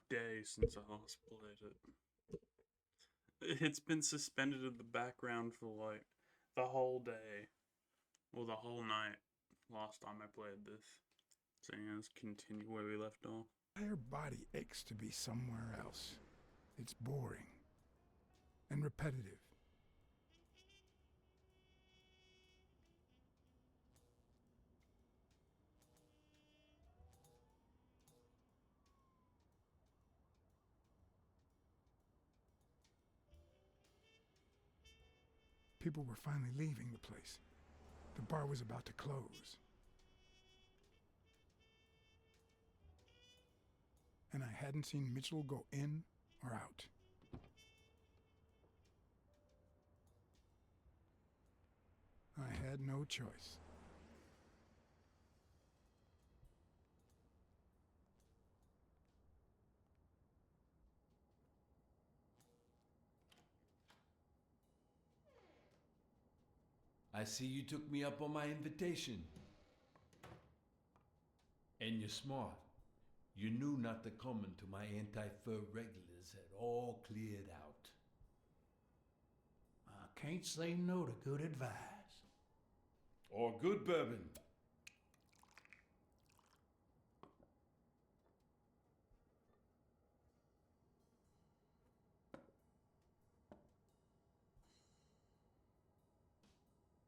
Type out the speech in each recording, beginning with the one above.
day since I last played it. It's been suspended in the background for like the whole day, or the whole night last time I played this. So yeah, let's continue where we left off. Entire body aches to be somewhere else. It's boring and repetitive. People were finally leaving the place. The bar was about to close. And I hadn't seen Mitchell go in or out. I had no choice. I see you took me up on my invitation. And you're smart. You knew not to come until my anti-fur regulars had all cleared out. I can't say no to good advice. Or good bourbon.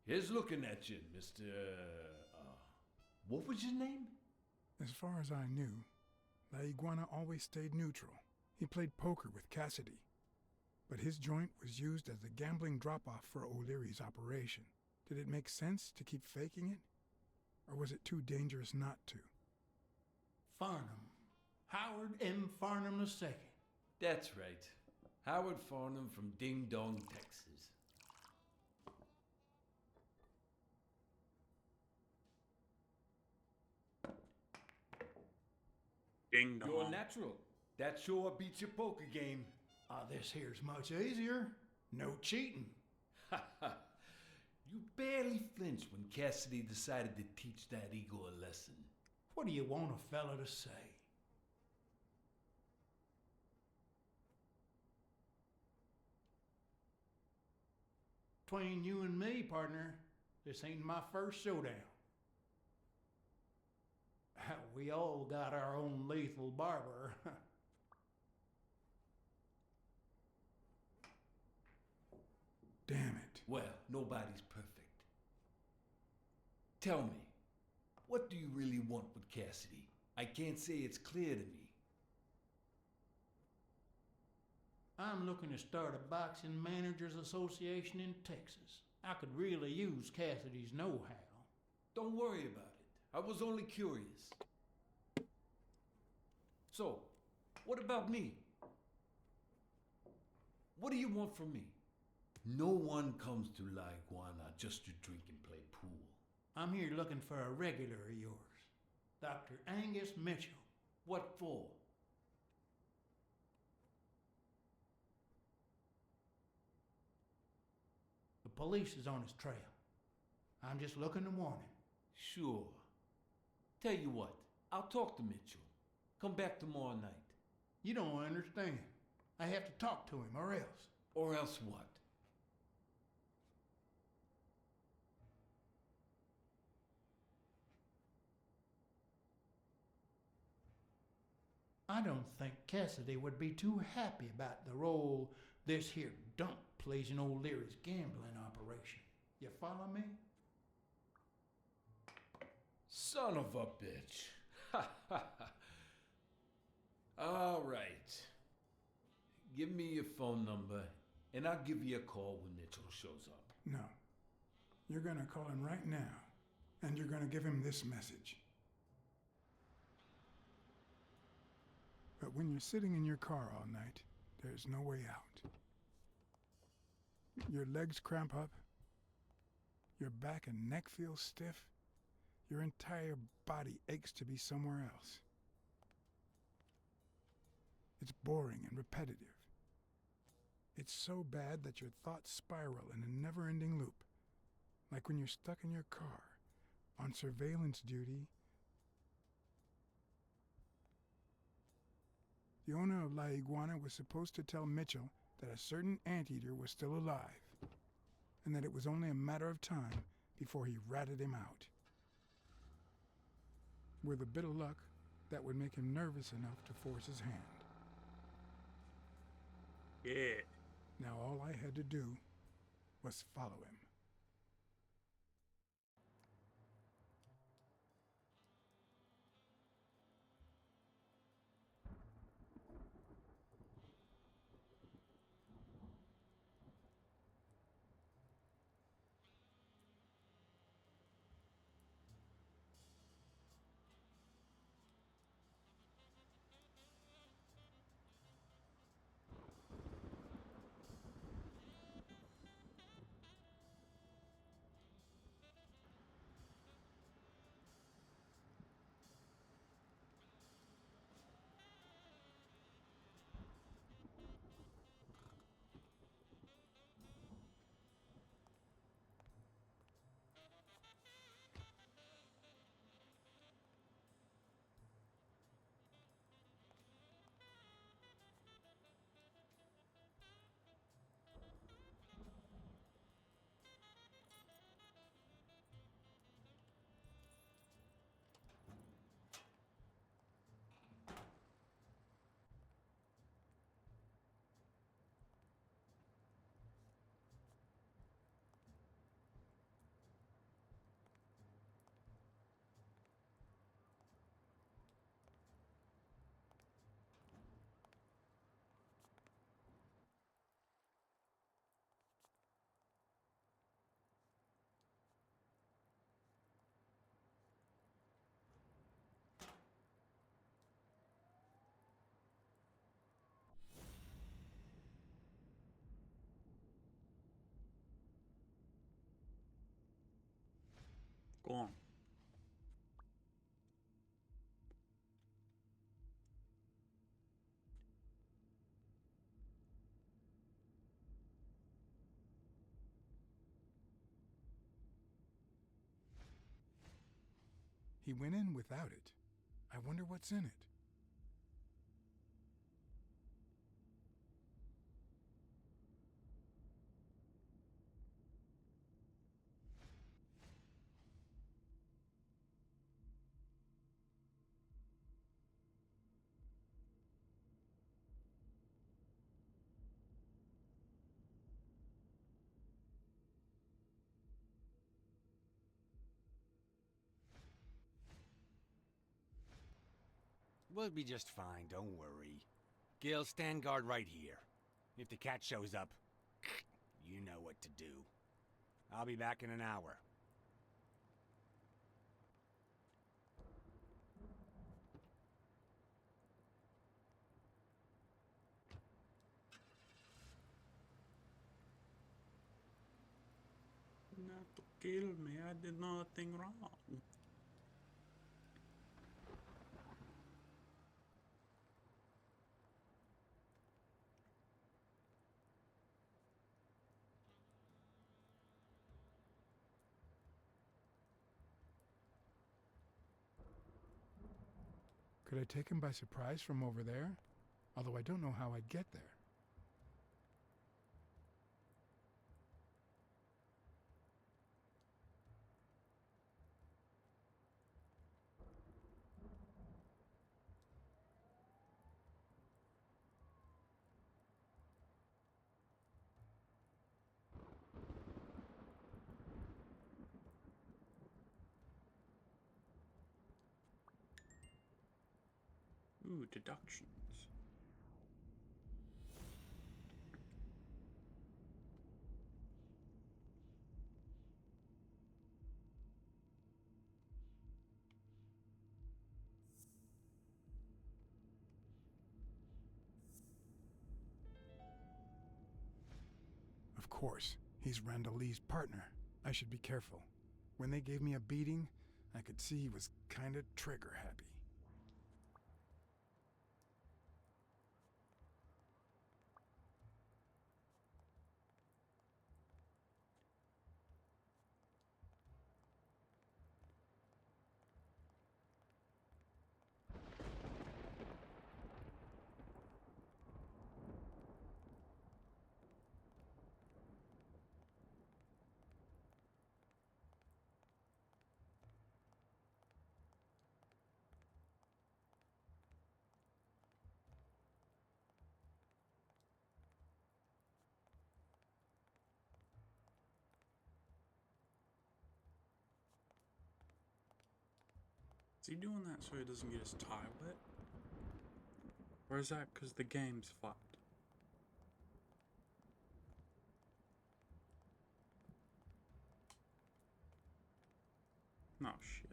Here's looking at you, Mr. What was your name? As far as I knew, La Iguana always stayed neutral. He played poker with Cassidy. But his joint was used as the gambling drop-off for O'Leary's operation. Did it make sense to keep faking it? Or was it too dangerous not to? Farnham. Howard M. Farnham II. That's right. Howard Farnham from Ding Dong, Texas. Ding dong. You're natural. That sure beats your poker game. This here's much easier. No cheating. You barely flinched when Cassidy decided to teach that ego a lesson. What do you want a fella to say? Between you and me, partner, this ain't my first showdown. We all got our own lethal barber. Damn it. Well, nobody's perfect. Tell me, what do you really want with Cassidy? I can't say it's clear to me. I'm looking to start a boxing managers association in Texas. I could really use Cassidy's know-how. Don't worry about it. I was only curious. So, what about me? What do you want from me? No one comes to La Iguana just to drink and play pool. I'm here looking for a regular of yours, Dr. Angus Mitchell. What for? The police is on his trail. I'm just looking to warn him. Sure. Tell you what, I'll talk to Mitchell. Come back tomorrow night. You don't understand. I have to talk to him or else. Or else what? I don't think Cassidy would be too happy about the role this here dump plays in old Leary's gambling operation. You follow me? Son of a bitch. All right. Give me your phone number, and I'll give you a call when Mitchell shows up. No. You're gonna call him right now, and you're gonna give him this message. But when you're sitting in your car all night, there's no way out. Your legs cramp up, your back and neck feel stiff, your entire body aches to be somewhere else. It's boring and repetitive. It's so bad that your thoughts spiral in a never-ending loop, like when you're stuck in your car, on surveillance duty. The owner of La Iguana was supposed to tell Mitchell that a certain anteater was still alive, and that it was only a matter of time before he ratted him out. With a bit of luck, that would make him nervous enough to force his hand. Yeah. Now all I had to do was follow him. Go on. He went in without it. I wonder what's in it. We'll be just fine, don't worry. Gil, stand guard right here. If the cat shows up, you know what to do. I'll be back in an hour. Not to kill me, I did nothing wrong. Could I take him by surprise from over there? Although I don't know how I'd get there. Ooh, deductions. Of course, he's Randall Lee's partner. I should be careful. When they gave me a beating, I could see he was kinda trigger happy. Is he doing that so he doesn't get his tie wet? Or is that because the game's fucked? No shit.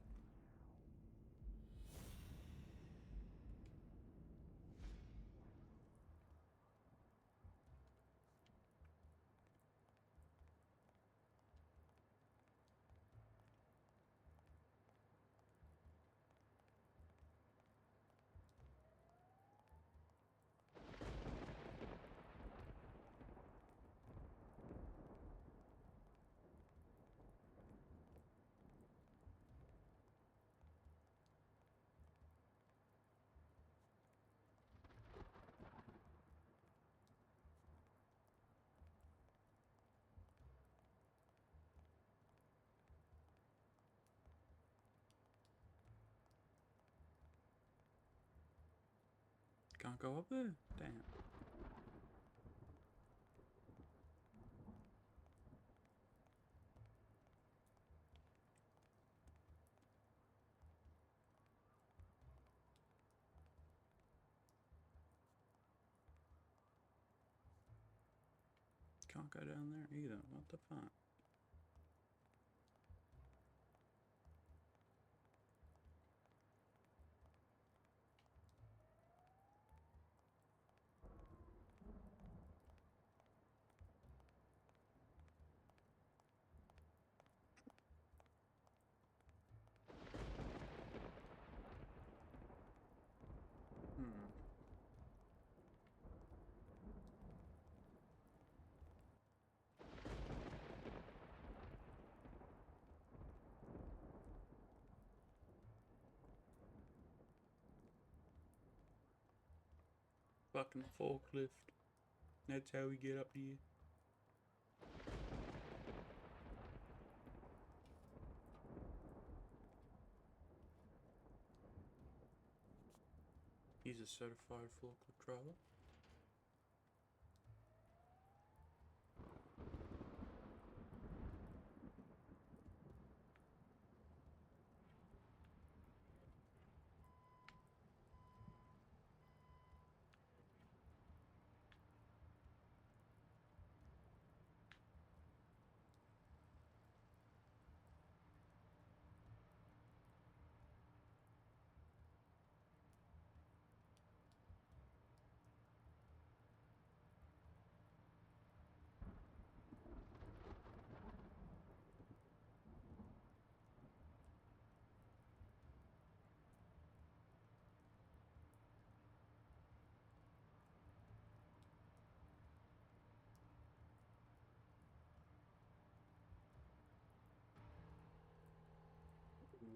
Can't go up there? Damn. Can't go down there either. What the fuck? Hmm. Fucking forklift. That's how we get up here. He's a certified forklift driver.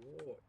What?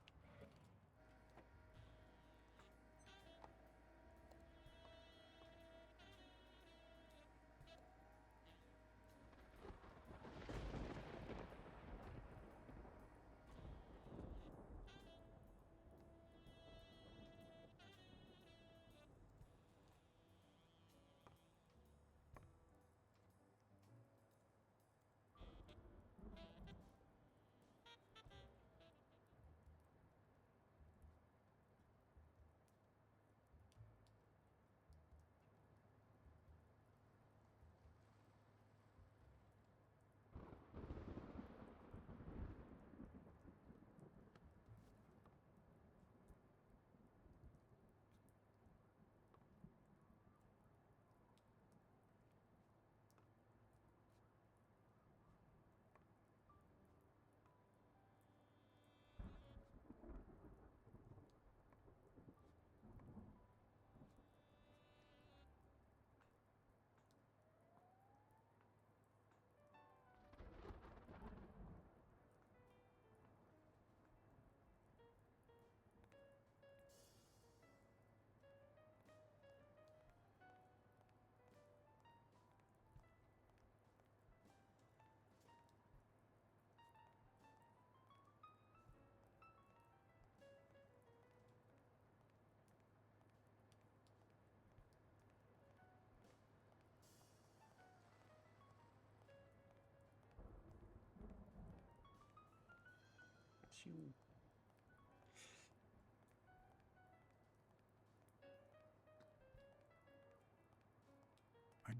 Shoo.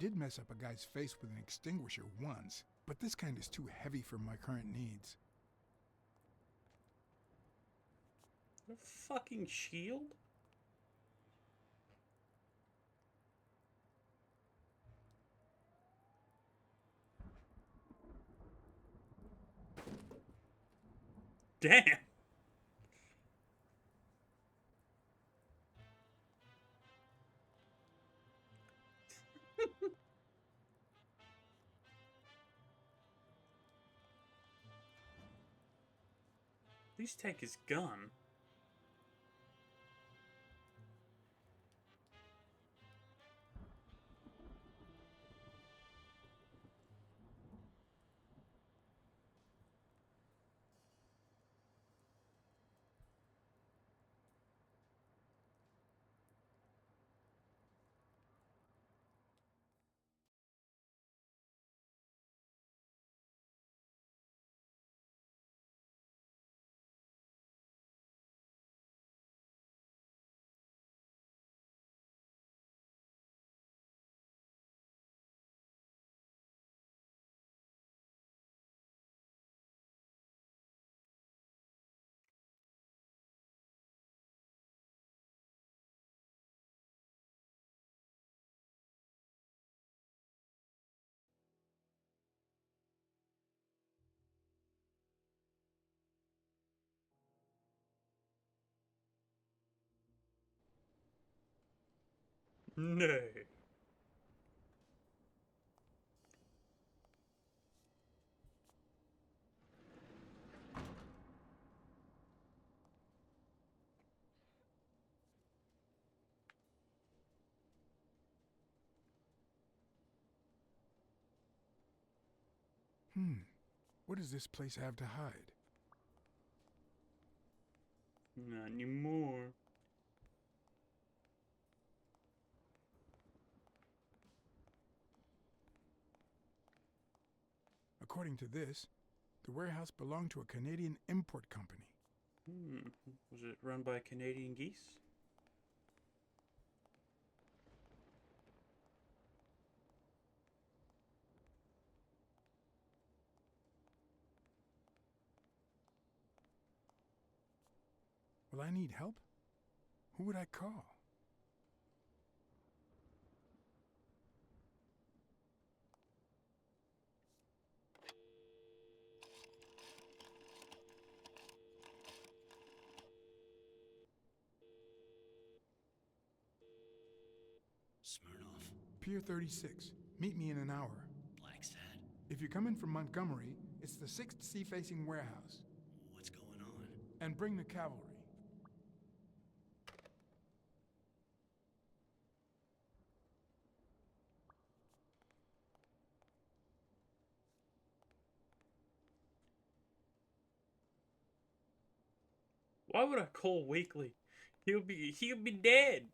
did mess up a guy's face with an extinguisher once, but this kind is too heavy for my current needs. A fucking shield? Damn. At least take his gun. Nay. What does this place have to hide? Not anymore. According to this, the warehouse belonged to a Canadian import company. Was it run by Canadian geese? Will I need help? Who would I call? Smirnoff. Pier 36. Meet me in an hour. Blacksad. If you come in from Montgomery, it's the 6th sea-facing warehouse. What's going on? And bring the cavalry. Why would I call weekly? He'll be dead.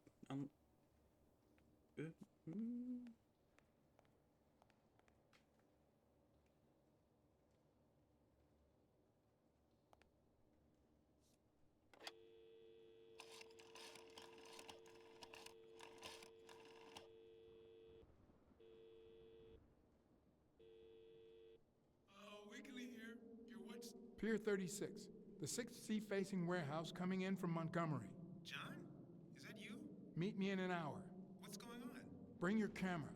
Wiggly here. You're what's... Pier 36. The 6th sea-facing warehouse coming in from Montgomery. John? Is that you? Meet me in an hour. What's going on? Bring your camera.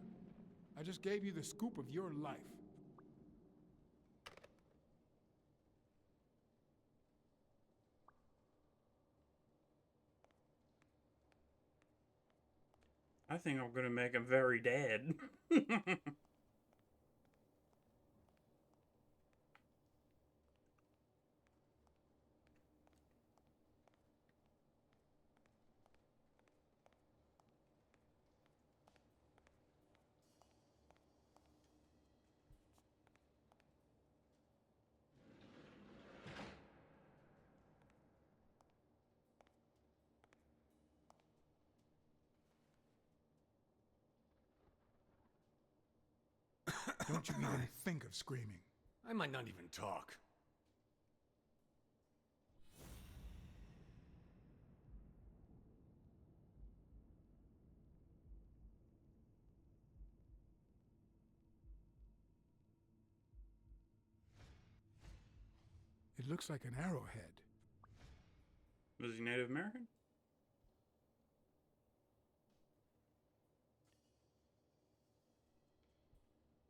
I just gave you the scoop of your life. I think I'm gonna make him very dead. Don't you even think of screaming. I might not even talk. It looks like an arrowhead. Was he Native American?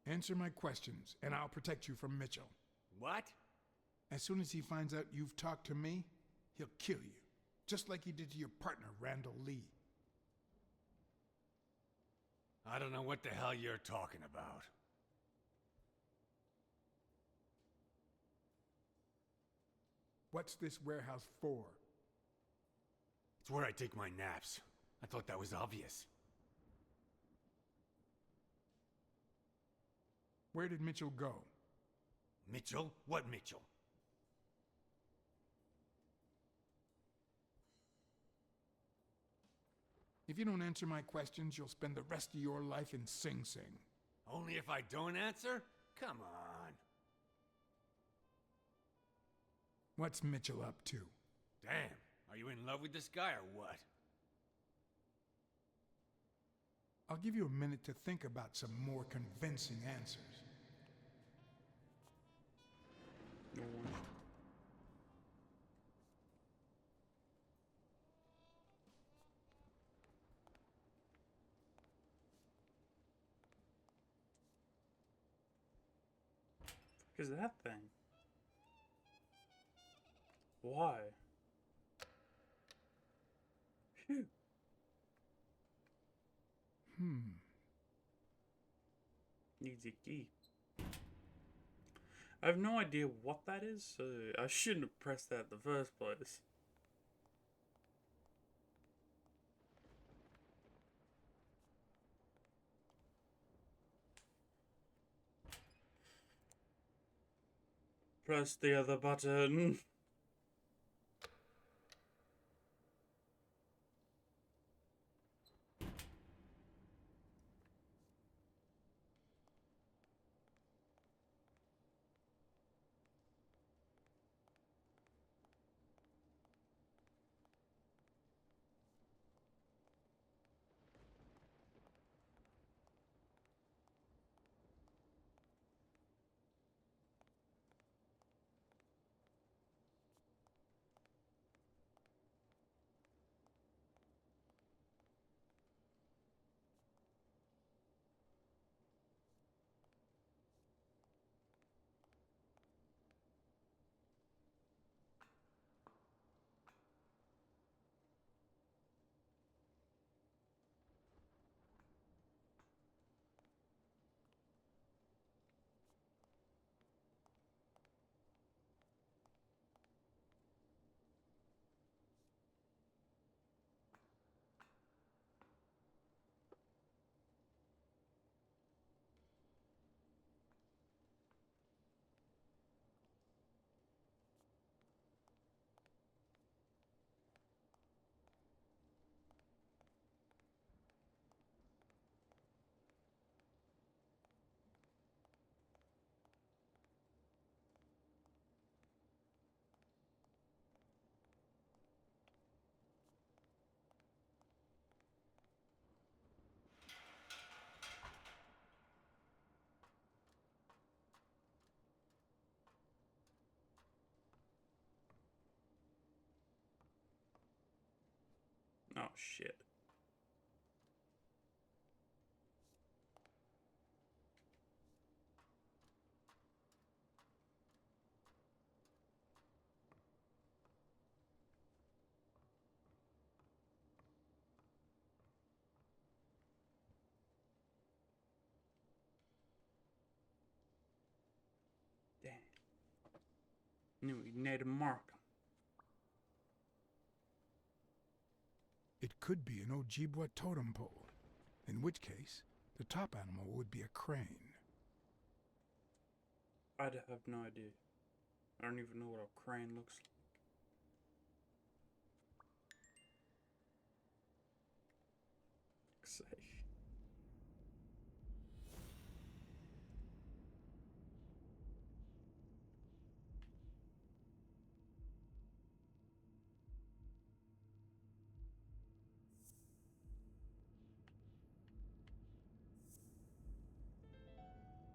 Answer my questions, and I'll protect you from Mitchell. What? As soon as he finds out you've talked to me, he'll kill you. Just like he did to your partner, Randall Lee. I don't know what the hell you're talking about. What's this warehouse for? It's where I take my naps. I thought that was obvious. Where did Mitchell go? Mitchell? What Mitchell? If you don't answer my questions, you'll spend the rest of your life in Sing Sing. Only if I don't answer? Come on. What's Mitchell up to? Damn, are you in love with this guy or what? I'll give you a minute to think about some more convincing answers. No one. Fuck is that thing? Why? Phew. Needs a key. I have no idea what that is, so I shouldn't have pressed that in the first place. Press the other button. Oh shit. Damn. Knew he Native American. It could be an Ojibwa totem pole, in which case, the top animal would be a crane. I'd have no idea. I don't even know what a crane looks like. Safe.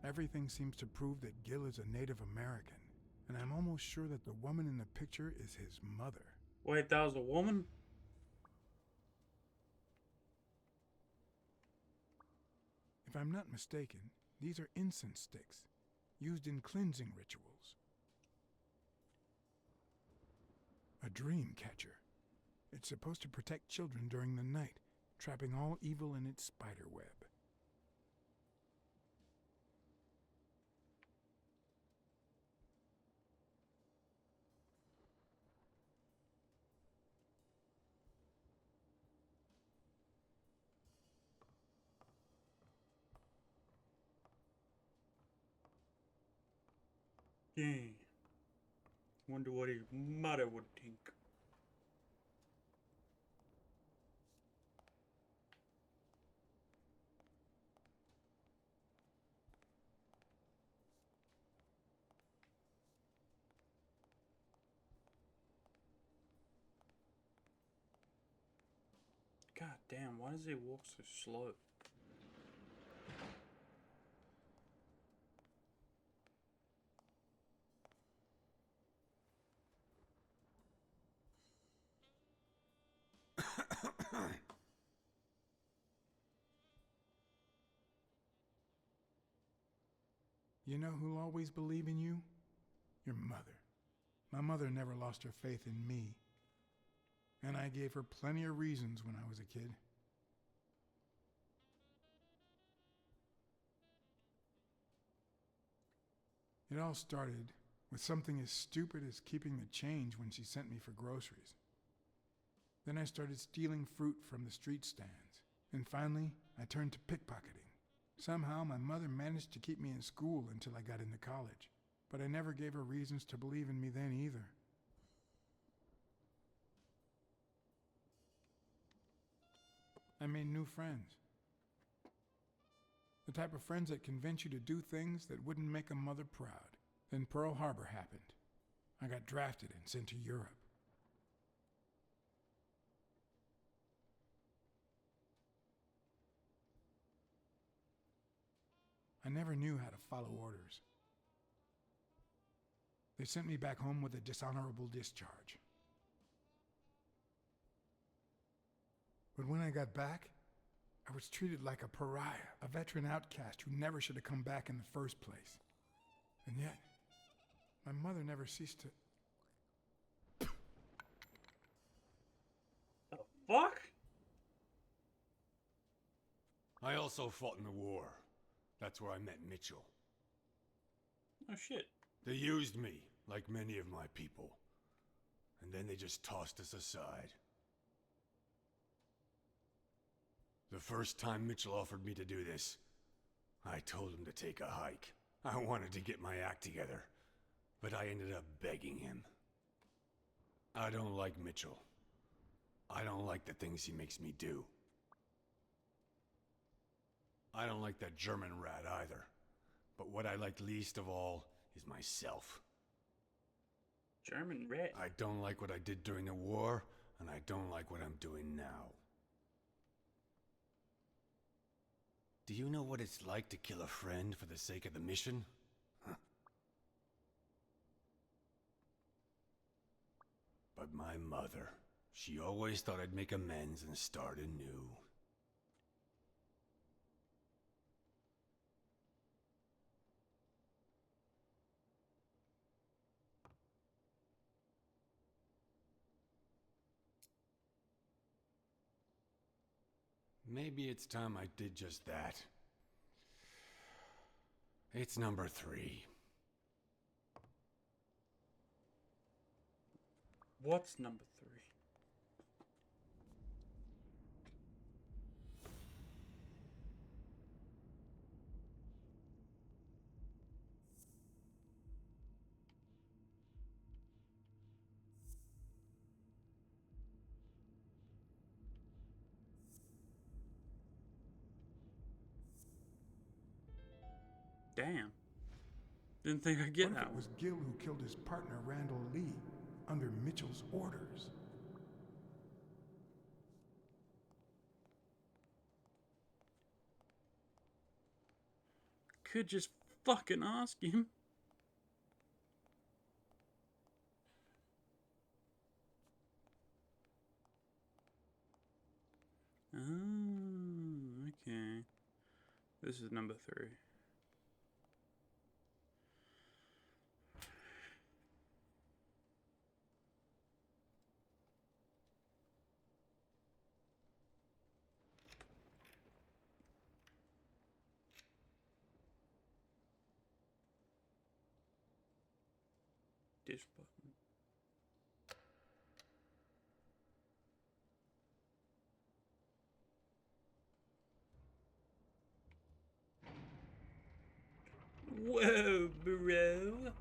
Everything seems to prove that Gil is a Native American. and I'm almost sure that the woman in the picture is his mother. Wait, that was a woman? If I'm not mistaken, these are incense sticks, used in cleansing rituals. A dream catcher. It's supposed to protect children during the night, trapping all evil in its spider web. Dang. Wonder what his mother would think. God damn, why does he walk so slow? You know who'll always believe in you? Your mother. My mother never lost her faith in me. And I gave her plenty of reasons when I was a kid. It all started with something as stupid as keeping the change when she sent me for groceries. Then I started stealing fruit from the street stands. And finally, I turned to pickpocketing. Somehow, my mother managed to keep me in school until I got into college. But I never gave her reasons to believe in me then either. I made new friends. The type of friends that convince you to do things that wouldn't make a mother proud. Then Pearl Harbor happened. I got drafted and sent to Europe. I never knew how to follow orders. They sent me back home with a dishonorable discharge. But when I got back, I was treated like a pariah, a veteran outcast who never should have come back in the first place. And yet, my mother never ceased to... The fuck? I also fought in the war. That's where I met Mitchell. Oh shit. They used me, like many of my people. And then they just tossed us aside. The first time Mitchell offered me to do this, I told him to take a hike. I wanted to get my act together, but I ended up begging him. I don't like Mitchell. I don't like the things he makes me do. I don't like that German rat either. But what I like least of all is myself. German rat? I don't like what I did during the war, and I don't like what I'm doing now. Do you know what it's like to kill a friend for the sake of the mission? Huh. But my mother, she always thought I'd make amends and start anew. Maybe it's time I did just that. It's number 3. What's number 3? Damn. Didn't think I'd get What if that it one. was Gil who killed his partner, Randall Lee, under Mitchell's orders? Could just fucking ask him. This is number 3. Dish button. Whoa, bro.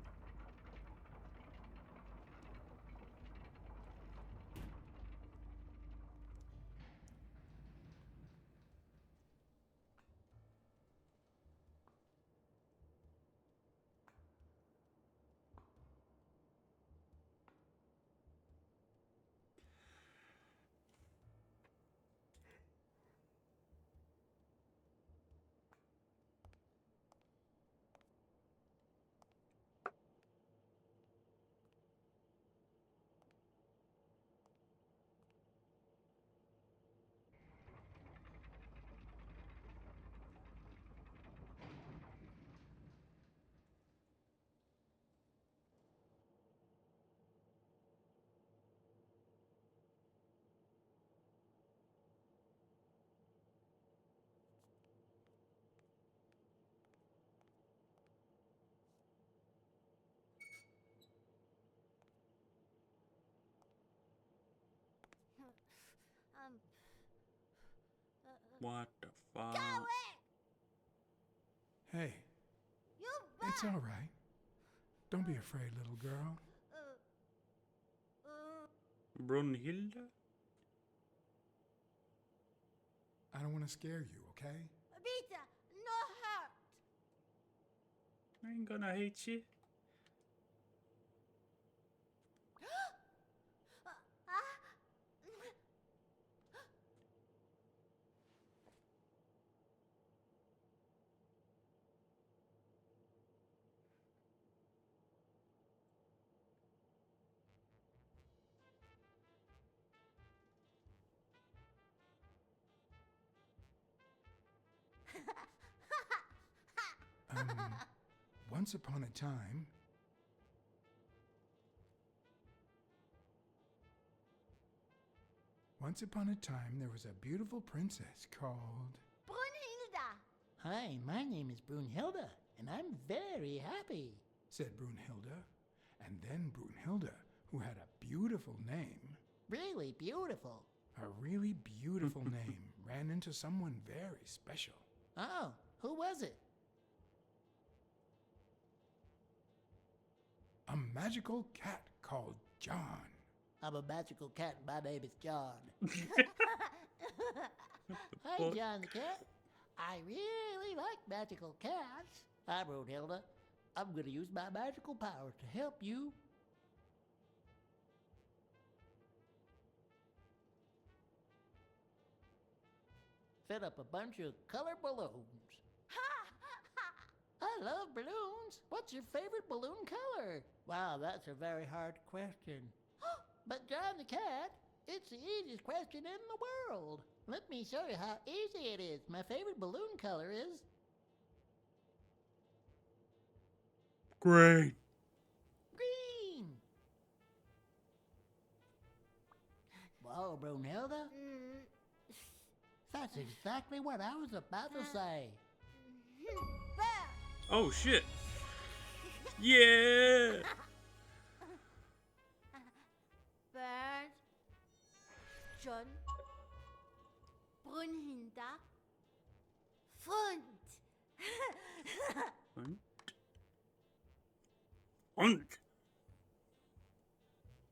What the fuck? Hey, it's all right. Don't be afraid, little girl. Brunhilde? I don't want to scare you, okay? Vita, no hurt. I ain't gonna hate you. Once upon a time, there was a beautiful princess called... Brunhilda. Hi, my name is Brunhilde, and I'm very happy. said Brunhilde. And then Brunhilde, who had a beautiful name, Really beautiful. a really beautiful name, ran into someone very special. Oh, who was it? A magical cat called John. I'm a magical cat, and my name is John. Hi, fuck? John the cat. I really like magical cats. Hi, Brunhilde. I'm going to use my magical powers to help you. Fit up a bunch of colored balloons. I love balloons. What's your favorite balloon color? Wow, that's a very hard question. But John the cat, it's the easiest question in the world. Let me show you how easy it is. My favorite balloon color is Great. green. Whoa, Brunhilde, that's exactly what I was about to say. Oh shit. Yeah. Bird. John. Brunhilda. Freund. Und? Und?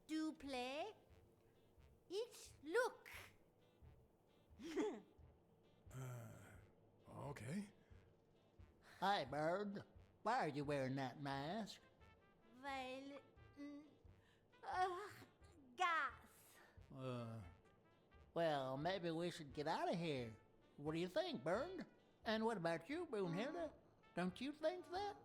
Do play. Each look. Okay. Hi, Bird. Why are you wearing that mask? Weil. Gas. Well, maybe we should get out of here. What do you think, Bird? And what about you, Brunhilde? Don't you think that?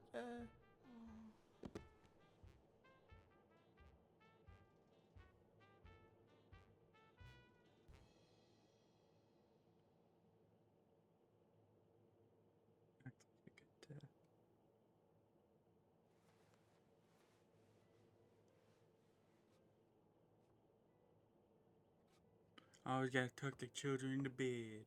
Always gotta tuck the children into bed.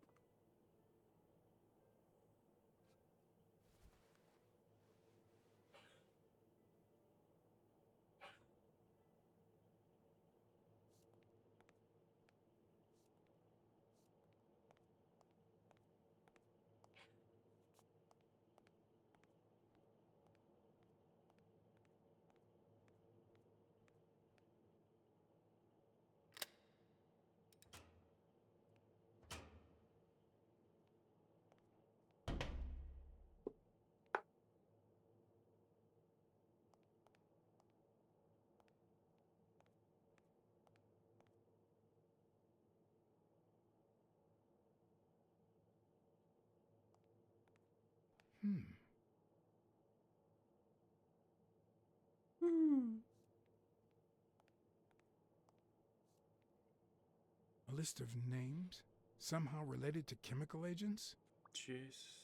A list of names, somehow related to chemical agents? Jeez.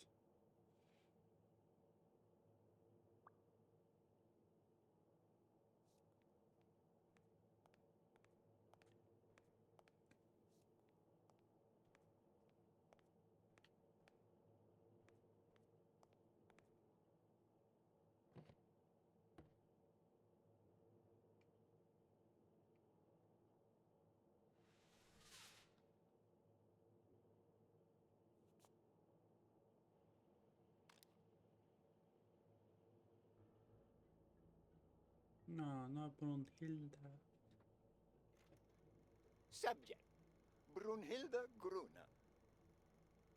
No, not Brunhilde. Subject: Brunhilde Gruner.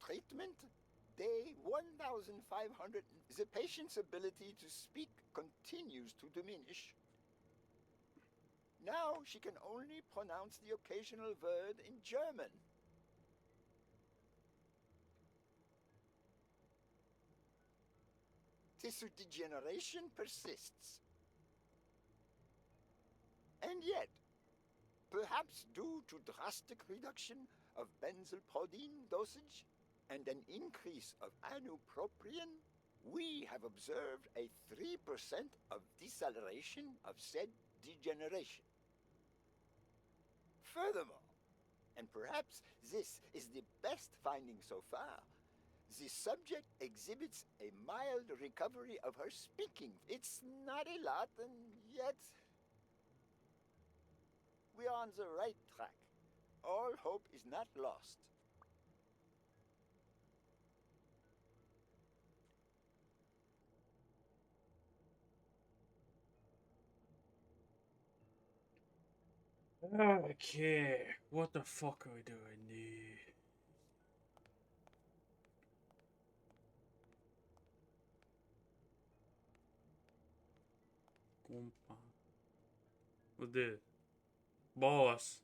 Treatment: Day 1500. The patient's ability to speak continues to diminish. Now she can only pronounce the occasional word in German. Tissue degeneration persists. And yet, perhaps due to drastic reduction of benzylprodine dosage and an increase of anoproprion, we have observed a 3% of deceleration of said degeneration. Furthermore, and perhaps this is the best finding so far, the subject exhibits a mild recovery of her speaking. It's not a lot, and yet we are on the right track. All hope is not lost. Okay, what the fuck do I need? Compa. What's this? Boss.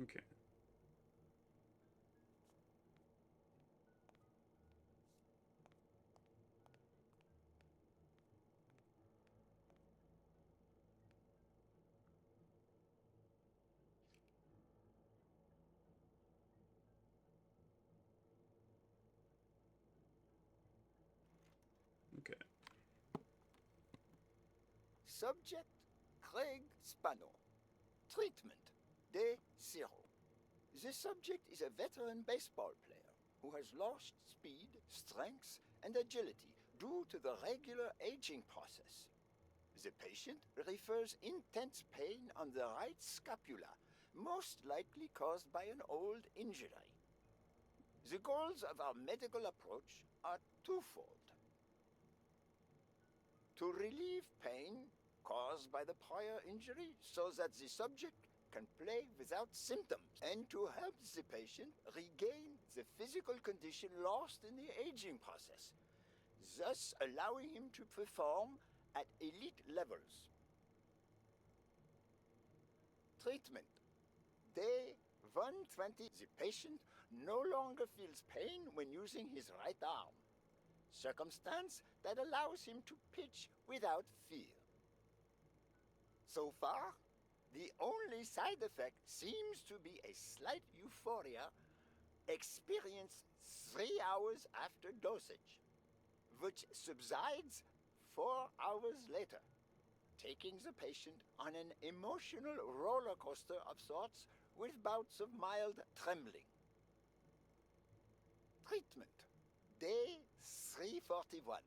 Okay. Okay. Subject: Craig Spano. Treatment: Day 0. The subject is a veteran baseball player who has lost speed, strength, and agility due to the regular aging process. The patient refers intense pain on the right scapula, most likely caused by an old injury. The goals of our medical approach are twofold: to relieve pain caused by the prior injury so that the subject can play without symptoms, and to help the patient regain the physical condition lost in the aging process. thus allowing him to perform at elite levels. Treatment. Day 120. The patient no longer feels pain when using his right arm, circumstance that allows him to pitch without fear. So far, the only side effect seems to be a slight euphoria experienced 3 hours after dosage, which subsides 4 hours later, taking the patient on an emotional roller coaster of sorts with bouts of mild trembling. Treatment. Day 341.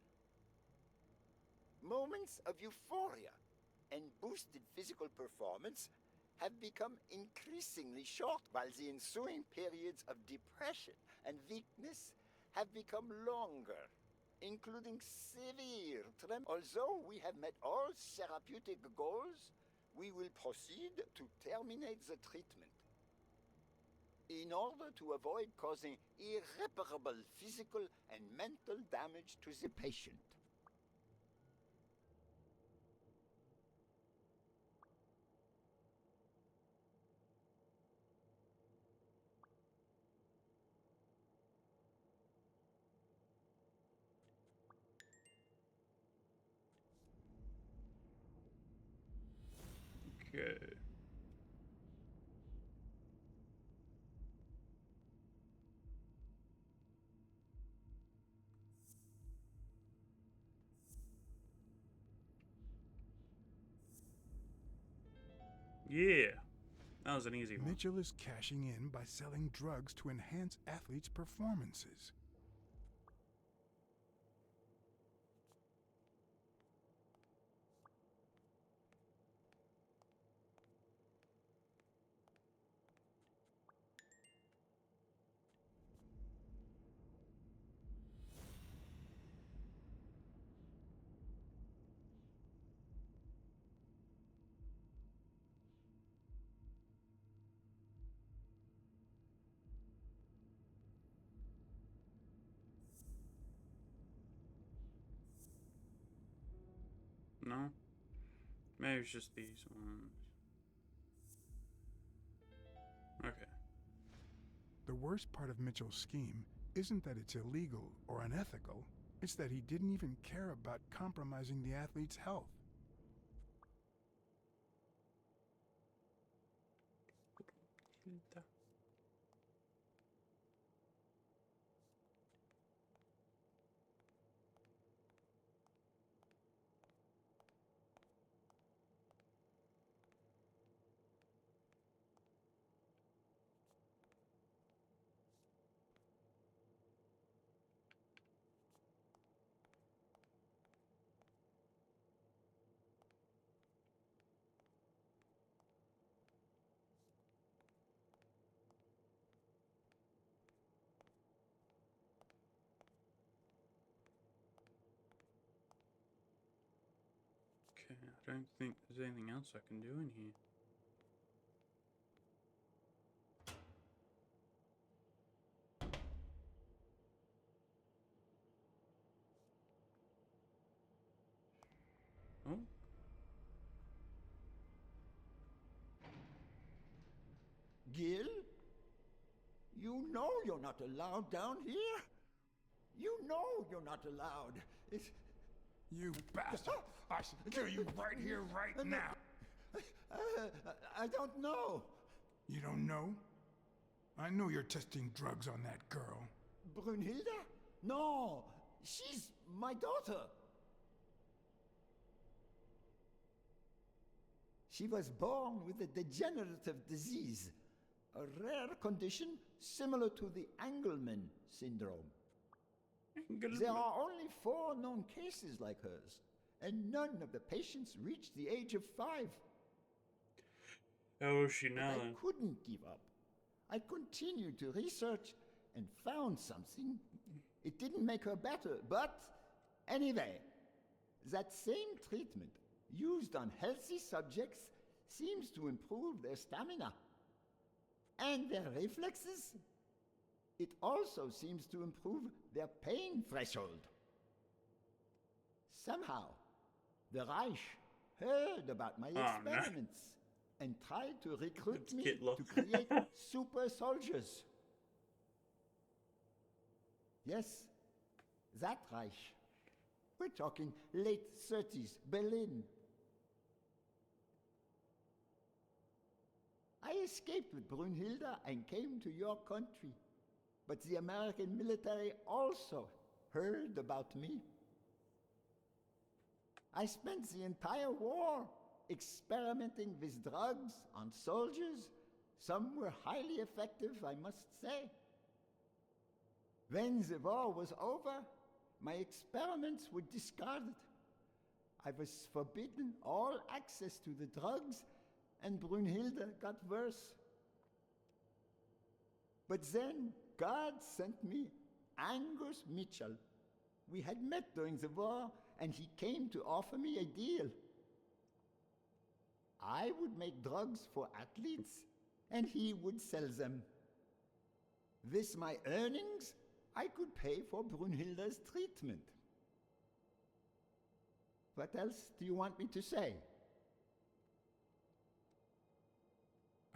Moments of euphoria and boosted physical performance have become increasingly short, while the ensuing periods of depression and weakness have become longer, including severe tremor. Although we have met all therapeutic goals, we will proceed to terminate the treatment in order to avoid causing irreparable physical and mental damage to the patient. Okay. Yeah, that was an easy one. Mitchell is cashing in by selling drugs to enhance athletes' performances. No? Maybe it's just these ones. Okay. The worst part of Mitchell's scheme isn't that it's illegal or unethical, it's that he didn't even care about compromising the athlete's health. Okay, I don't think there's anything else I can do in here. Oh, Gil? You know you're not allowed down here. You know you're not allowed. It's... You bastard! I should kill you right here, right now! I don't know. You don't know? I know you're testing drugs on that girl. Brunhilde? No, she's my daughter. She was born with a degenerative disease, a rare condition similar to the Engelmann syndrome. There are only 4 known cases like hers, and none of the patients reached the age of 5. how is she now I then? couldn't give up. I continued to research and found something. It didn't make her better, but anyway, that same treatment used on healthy subjects seems to improve their stamina and their reflexes. It also seems to improve their pain threshold. Somehow, the Reich heard about my Oh, no. experiments and tried to recruit Let's me get to lost. create super soldiers. Yes, that Reich. We're talking late 30s, Berlin. I escaped with Brunhilde and came to your country. But the American military also heard about me. I spent the entire war experimenting with drugs on soldiers. Some were highly effective, I must say. When the war was over, my experiments were discarded. I was forbidden all access to the drugs, and Brunhilde got worse. But then God sent me Angus Mitchell. We had met during the war, and he came to offer me a deal. I would make drugs for athletes, and he would sell them. With my earnings, I could pay for Brunhilde's treatment. What else do you want me to say?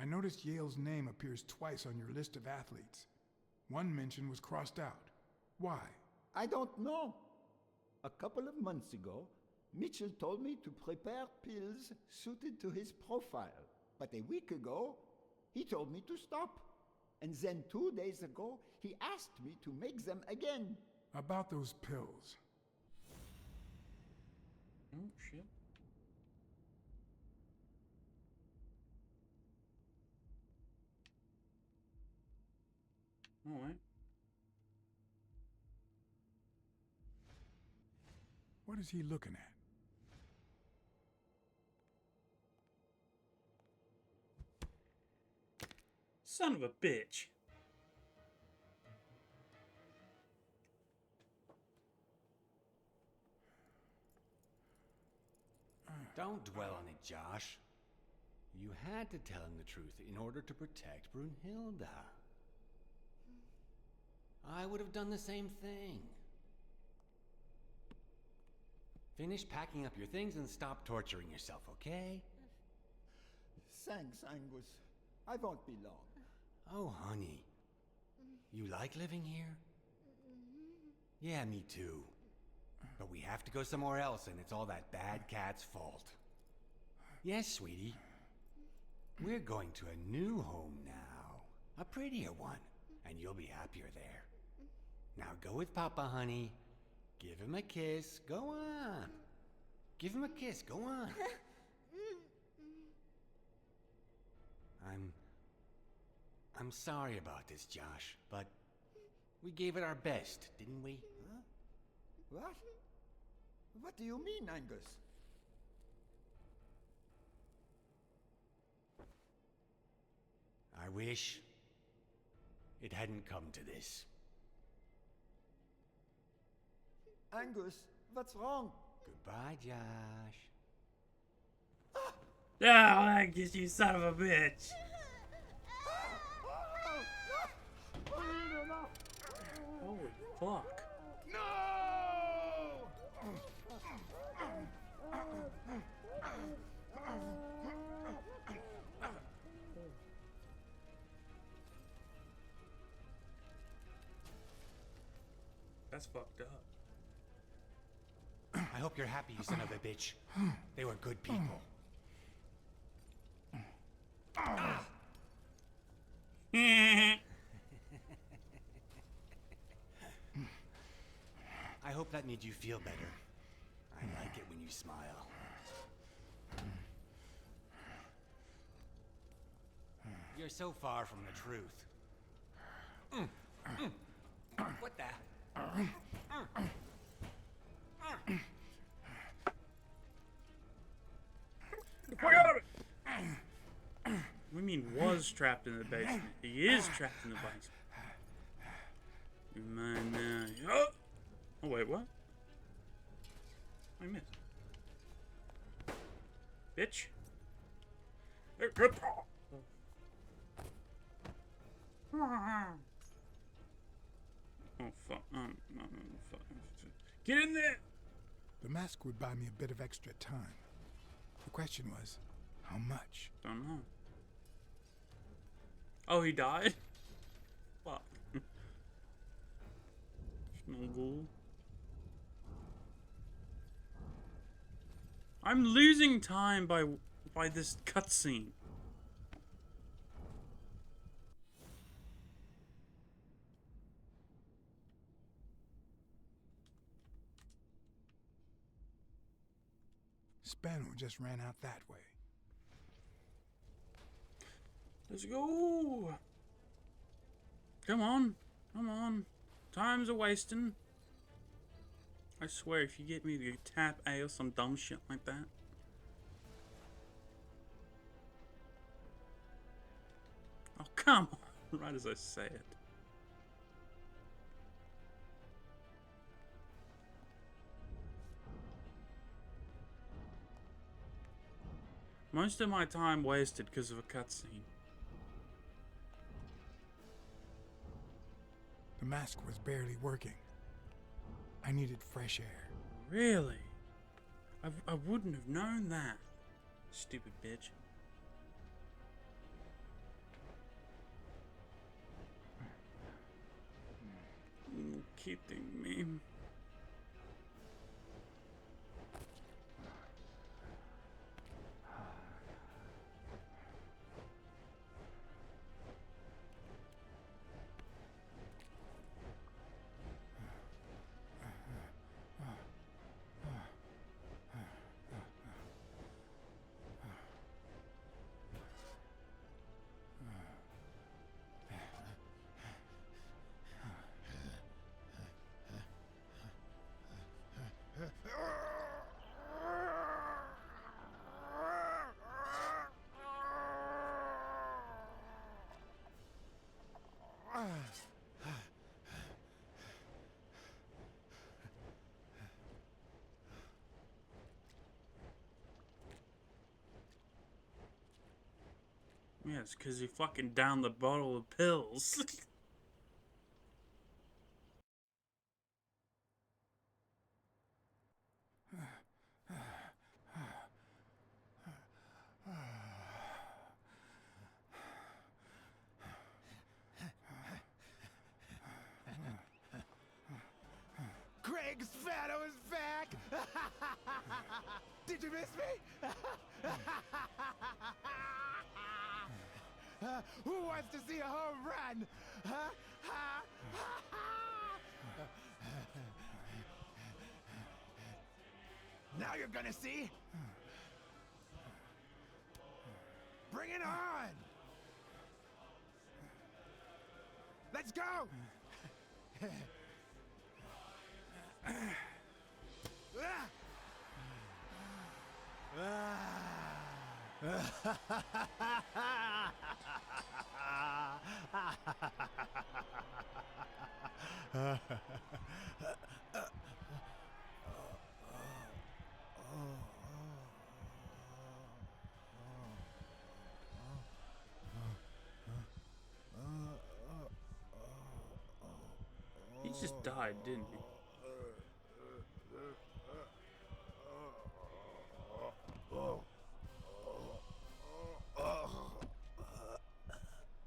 I noticed Yale's name appears twice on your list of athletes. One mention was crossed out. Why? I don't know. A couple of months ago, Mitchell told me to prepare pills suited to his profile. But a week ago, he told me to stop. And then 2 days ago, he asked me to make them again. About those pills. Oh, shit. Alright. What is he looking at? Son of a bitch. Don't dwell on it, Josh. You had to tell him the truth in order to protect Brunhilde. I would have done the same thing. Finish packing up your things and stop torturing yourself, okay? Thanks, Angus. I won't be long. Oh, honey. You like living here? Yeah, me too. But we have to go somewhere else, and it's all that bad cat's fault. Yes, sweetie. We're going to a new home now. A prettier one. And you'll be happier there. Now go with Papa, honey. Give him a kiss. Go on. Give him a kiss. Go on. I'm sorry about this, Josh, but we gave it our best, didn't we? Huh? What? What do you mean, Angus? I wish it hadn't come to this. Angus, what's wrong? Goodbye, Josh. Ah, you son of a bitch. Holy fuck. That's fucked up. I hope you're happy, you son of a bitch. They were good people. I hope that made you feel better. I like it when you smile. You're so far from the truth. What the? Fuck out of it! What do you mean was trapped in the basement? He is trapped in the basement. You're mine now. Oh wait, what? I missed. Bitch. Oh fuck. Oh, no, fuck. Get in there! The mask would buy me a bit of extra time. The question was, how much? Don't know. Oh, he died? Fuck. Snuggle. I'm losing time by this cutscene. Spano just ran out that way. Let's go. Come on. Come on. Time's a wasting. I swear, if you get me to tap A or some dumb shit like that. Oh, come on. Right as I say it. Most of my time wasted because of a cutscene. The mask was barely working. I needed fresh air. Really? I wouldn't have known that. Stupid bitch. Kidding me. Yeah, it's because he fucking downed the bottle of pills. Craig Spano is back! Did you miss me? Who wants to see a home run? Now you're gonna see. Bring it on! Let's go! He just died, didn't he?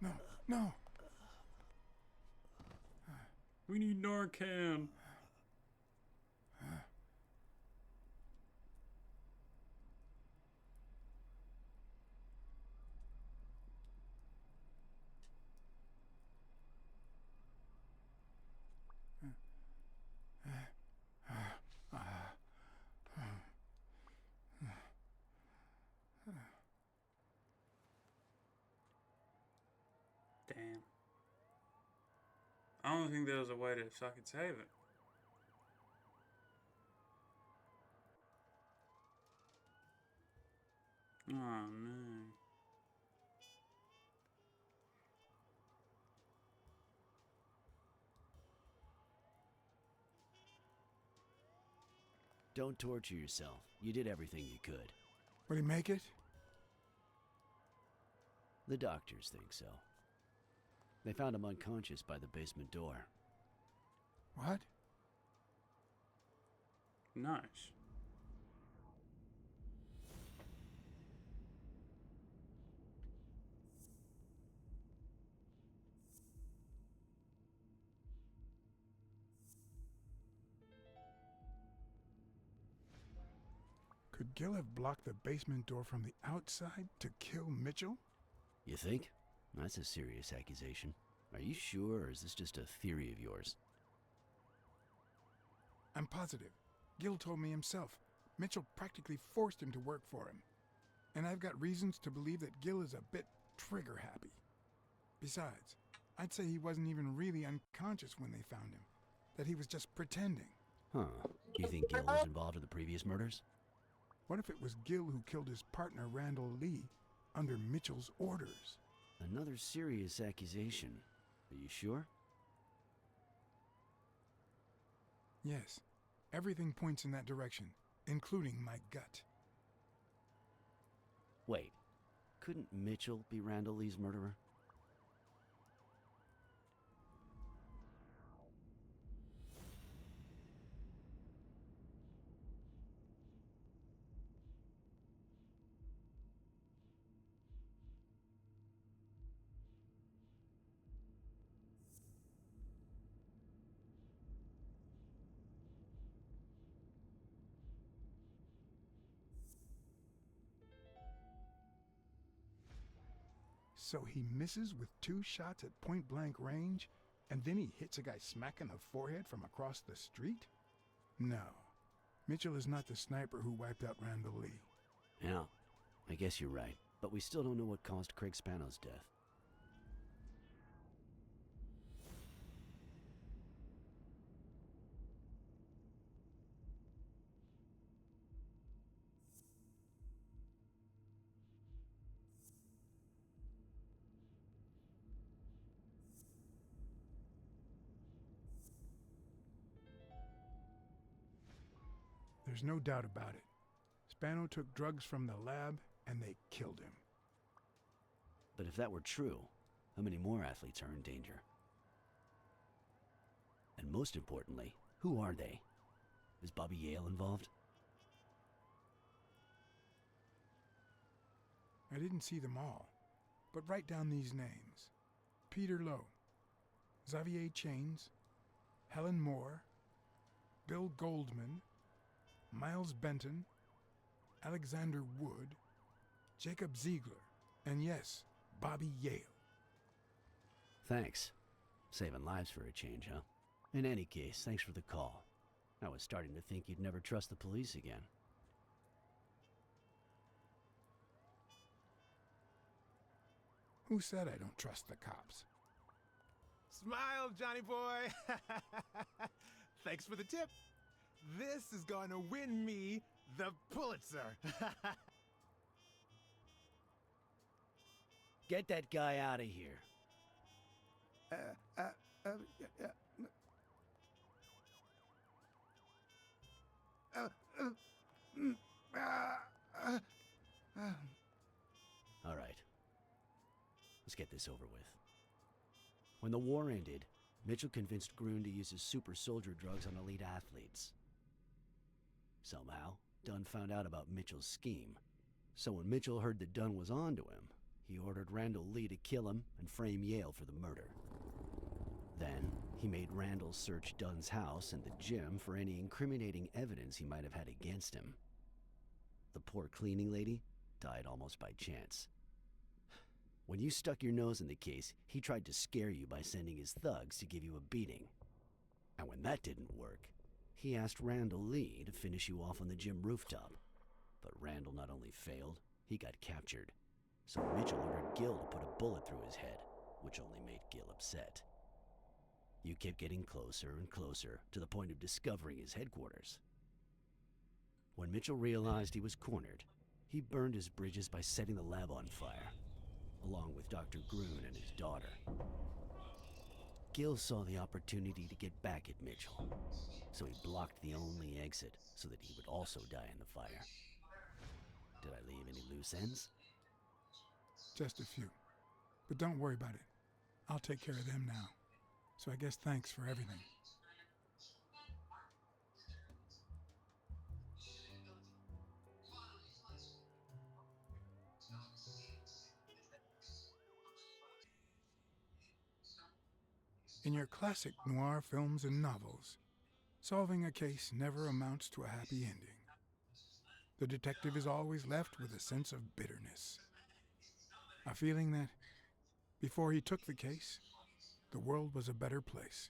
No, no. We need Narcan. Damn. I don't think there was a way to fucking save it. Oh no. Don't torture yourself. You did everything you could. Will he make it? The doctors think so. They found him unconscious by the basement door. What? Nice. Could Gil have blocked the basement door from the outside to kill Mitchell? You think? That's a serious accusation. Are you sure, or is this just a theory of yours? I'm positive. Gil told me himself. Mitchell practically forced him to work for him. And I've got reasons to believe that Gil is a bit trigger-happy. Besides, I'd say he wasn't even really unconscious when they found him. That he was just pretending. Huh. You think Gil was involved in the previous murders? What if it was Gil who killed his partner Randall Lee under Mitchell's orders? Another serious accusation. Are you sure? Yes. Everything points in that direction, including my gut. Wait. Couldn't Mitchell be Randall Lee's murderer? So he misses with 2 shots at point-blank range, and then he hits a guy smack in the forehead from across the street? No. Mitchell is not the sniper who wiped out Randall Lee. Yeah, I guess you're right. But we still don't know what caused Craig Spano's death. There's no doubt about it. Spano took drugs from the lab, and they killed him. But if that were true, how many more athletes are in danger? And most importantly, who are they? Is Bobby Yale involved? I didn't see them all, but write down these names. Peter Lowe, Xavier Chains, Helen Moore, Bill Goldman, Miles Benton, Alexander Wood, Jacob Ziegler, and yes, Bobby Yale. Thanks. Saving lives for a change, huh? In any case, thanks for the call. I was starting to think you'd never trust the police again. Who said I don't trust the cops? Smile, Johnny boy. Thanks for the tip. This is going to win me the Pulitzer. Get that guy out of here. All right. Let's get this over with. When the war ended, Mitchell convinced Grun to use his super soldier drugs on elite athletes. Somehow, Dunn found out about Mitchell's scheme. So when Mitchell heard that Dunn was onto him, he ordered Randall Lee to kill him and frame Yale for the murder. Then, he made Randall search Dunn's house and the gym for any incriminating evidence he might have had against him. The poor cleaning lady died almost by chance. When you stuck your nose in the case, he tried to scare you by sending his thugs to give you a beating. And when that didn't work, he asked Randall Lee to finish you off on the gym rooftop. But Randall not only failed, he got captured. So Mitchell ordered Gil to put a bullet through his head, which only made Gil upset. You kept getting closer and closer to the point of discovering his headquarters. When Mitchell realized he was cornered, he burned his bridges by setting the lab on fire, along with Dr. Grun and his daughter. Gil saw the opportunity to get back at Mitchell, so he blocked the only exit so that he would also die in the fire. Did I leave any loose ends? Just a few. But don't worry about it. I'll take care of them now. So I guess thanks for everything. In your classic noir films and novels, solving a case never amounts to a happy ending. the detective is always left with a sense of bitterness. A feeling that, before he took the case, the world was a better place.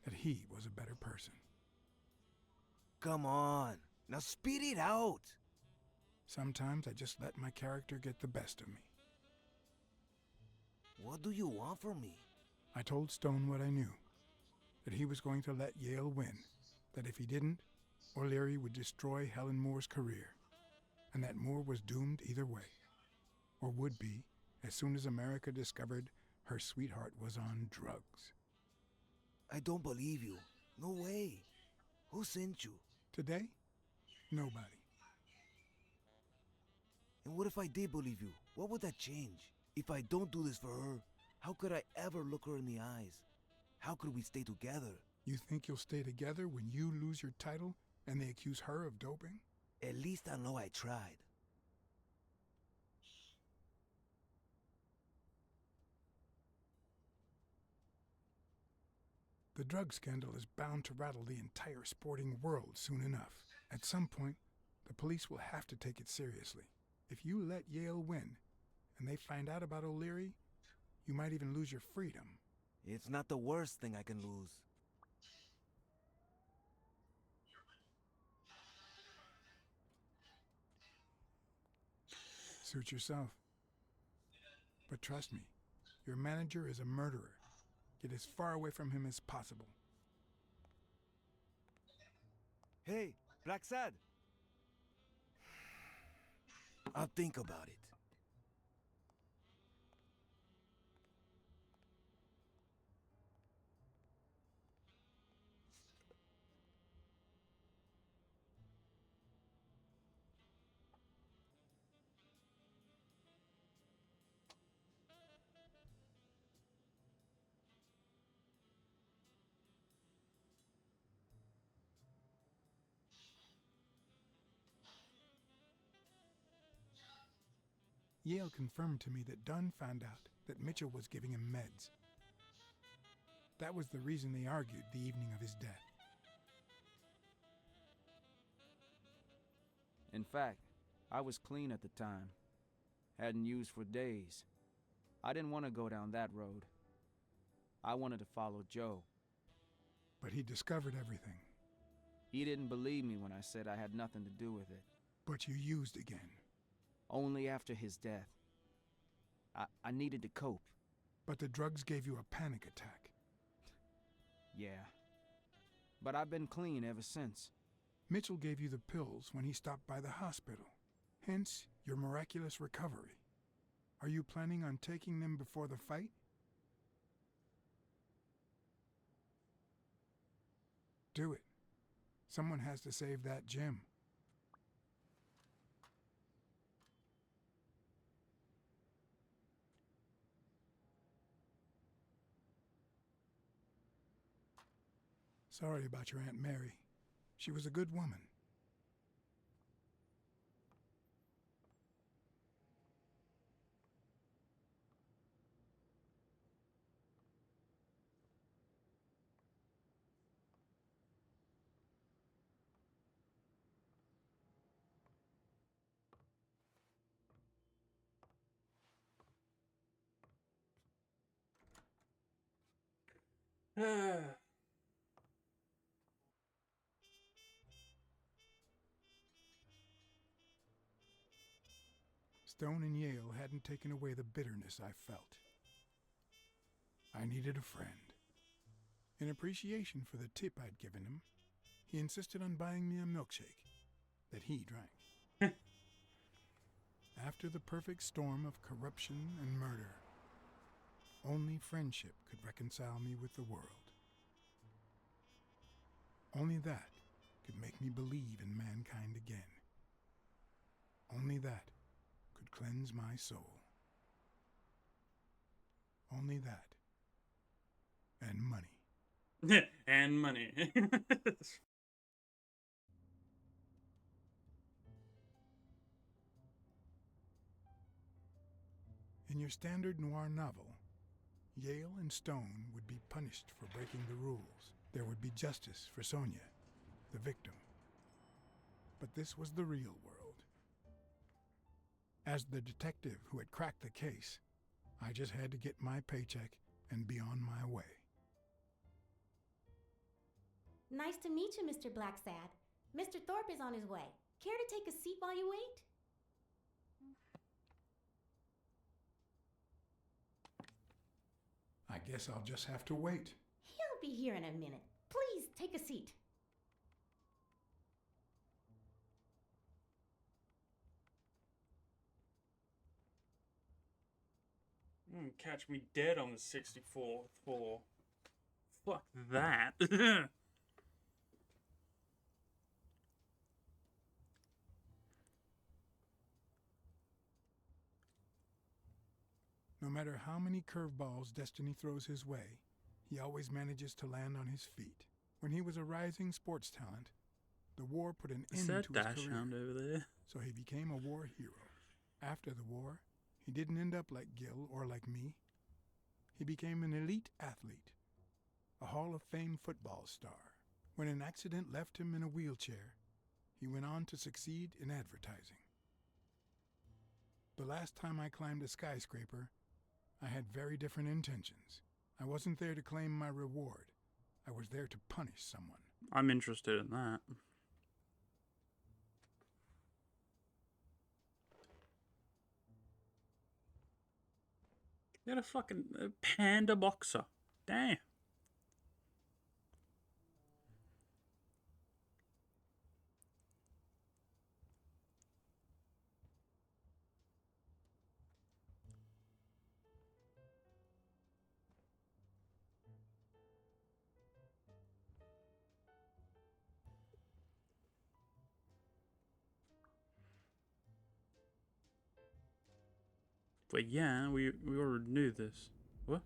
That he was a better person. Come on, now spit it out. Sometimes I just let my character get the best of me. What do you want from me? I told Stone what I knew. That he was going to let Yale win. That if he didn't, O'Leary would destroy Helen Moore's career. And that Moore was doomed either way. Or would be, as soon as America discovered her sweetheart was on drugs. I don't believe you. No way. Who sent you? Today? Nobody. And what if I did believe you? What would that change? If I don't do this for her, how could I ever look her in the eyes? How could we stay together? You think you'll stay together when you lose your title and they accuse her of doping? At least I know I tried. The drug scandal is bound to rattle the entire sporting world soon enough. At some point, the police will have to take it seriously. If you let Yale win, and they find out about O'Leary, you might even lose your freedom. It's not the worst thing I can lose. Suit yourself. But trust me, your manager is a murderer. Get as far away from him as possible. Hey, Blacksad! I'll think about it. Yale confirmed to me that Dunn found out that Mitchell was giving him meds. That was the reason they argued the evening of his death. In fact, I was clean at the time. Hadn't used for days. I didn't want to go down that road. I wanted to follow Joe. But he discovered everything. He didn't believe me when I said I had nothing to do with it. But you used again. Only after his death. I needed to cope. But the drugs gave you a panic attack. Yeah. But I've been clean ever since. Mitchell gave you the pills when he stopped by the hospital. Hence, your miraculous recovery. Are you planning on taking them before the fight? Do it. Someone has to save that gym. Sorry about your Aunt Mary. She was a good woman. Stone and Yale hadn't taken away the bitterness I felt. I needed a friend. In appreciation for the tip I'd given him, he insisted on buying me a milkshake that he drank. After the perfect storm of corruption and murder, only friendship could reconcile me with the world. Only that could make me believe in mankind again. Only that could cleanse my soul. Only that. And money. And money. In your standard noir novel, Yale and Stone would be punished for breaking the rules. There would be justice for Sonia, the victim. But this was the real world. As the detective who had cracked the case, I just had to get my paycheck and be on my way. Nice to meet you, Mr. Blacksad. Mr. Thorpe is on his way. Care to take a seat while you wait? I guess I'll just have to wait. He'll be here in a minute. Please, take a seat. Catch me dead on the 64th floor. Fuck that. No matter how many curveballs destiny throws his way, he always manages to land on his feet. When he was a rising sports talent, the war put an Is end that to his Dash career, Hound over there? so he became a war hero. After the war, he didn't end up like Gil or like me. He became an elite athlete, a Hall of Fame football star. When an accident left him in a wheelchair, he went on to succeed in advertising. The last time I climbed a skyscraper, I had very different intentions. I wasn't there to claim my reward. I was there to punish someone. I'm interested in that. You're a fucking panda boxer. Damn. But yeah, we already knew this. What?